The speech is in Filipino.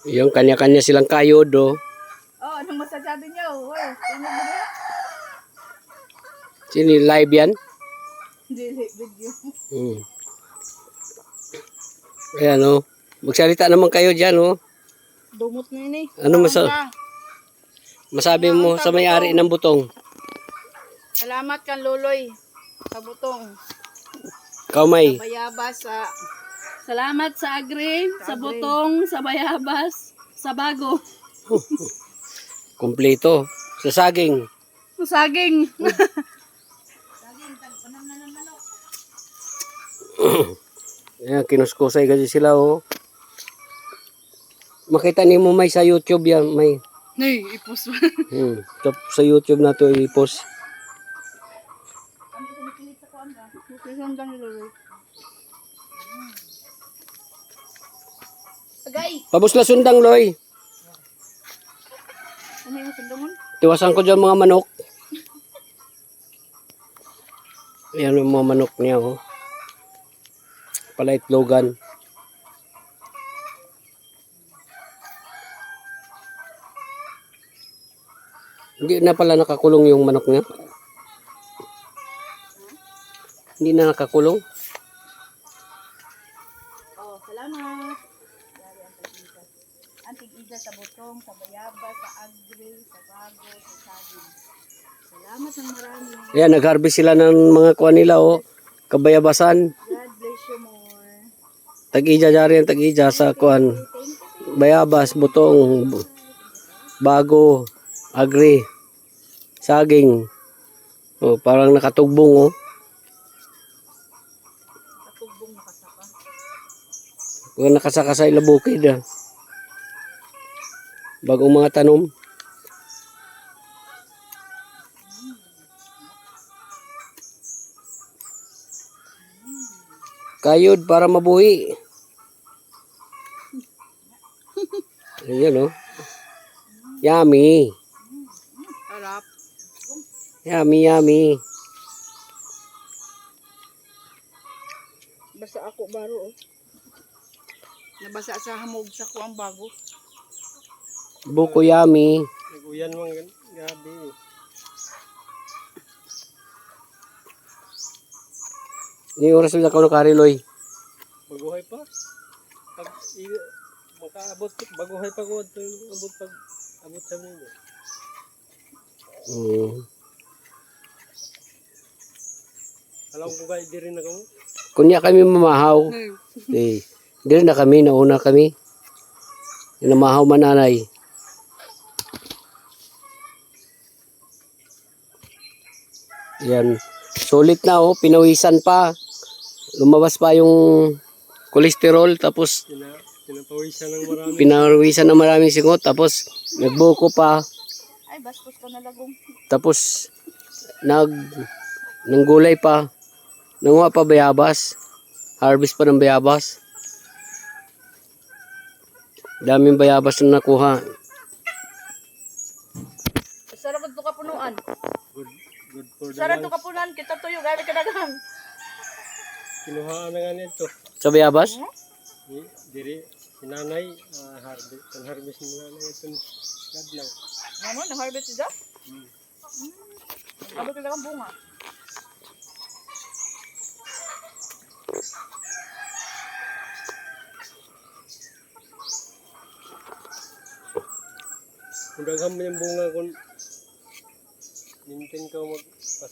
Yung kanya-kanya silang kayod, oh. Oh, anong masasabi niyo? Uy, tingnan mo na. Sini live yan? Hindi, video. Hmm. Ayan, oh. Magsalita naman kayo dyan, oh. Dumot na yun eh. Ano masabi mo sa may-ari ng butong? Salamat kan Luloy sa butong. Ikaw, May. Bayabas sa Salamat sa agri, sa butong, sa bayabas, sa bago. Kumpleto. Sa saging. Sa saging. Ayan, kinuskusay kasi sila, oh. Makita ni mo, May, sa YouTube yan, May. Nay, ipos mo. Sa YouTube na to i-post. Agay. Pabos na sundang, Loy. Ano yung sundamon? Tiwasan ko dyan mga manok. Ayan yung mga manok niya, oh. Palaitlogan. Hindi na pala nakakulong yung manok niya. Hindi na nakakulong. Oh, salamat. Dari ang tig-isa sa butong, sa bayabas, sa agri, sa bago, sa saging. Salamat ng marami. Ayan, nag-harvest sila ng mga kuha nila, oh. Kabayabasan. God bless you more. Tag-ija dyan, tag-ija sa kuhan. Bayabas, butong, bago, agri, saging. Oh, parang nakatugbong, oh. Katugbong nakasaka. Kung nakasaka sa ilabukid, ah. Bagong mga tanom. Kayod para mabuhi. Ayan, oh. Yummy. Harap. Yummy, yummy. Basta ako baro oh. Nabasa sa hamog sa kuang bago. Buko yummy. Naguyan mo gabi. Yung oras nila ka Kariloy. Baguhay pa. Pag makaabot, baguhay pa ko ito abot sa mga. Alam ko kayo di rin ako. Kunya kami mamahaw. Eh, di rin na kami, nauna kami. Namahaw mananay. Yan. Sulit na, oh, pinawisan pa. Lumabas pa yung kolesterol, tapos Pinapawisan ng marami. pinawisan ng maraming singot, tapos nagbuko pa, Ay, bastos ka na lagong. tapos nanggulay pa. Nanguha pa bayabas. Harvest pa ng bayabas. Daming bayabas na nakuha. Sarap ito kapunuan. Good for the Sarap ito lungs. kapunuan. Kita tuyo, gari ka dagang. Kinuhaan na nga nito. Sa bayabas? Diri, sinanay, harvest ni nanay ito. Kadlaw. Ano, na-harvest ito? Ano ka dagang bunga? Kung dagham mo yung bunga kung mintin ka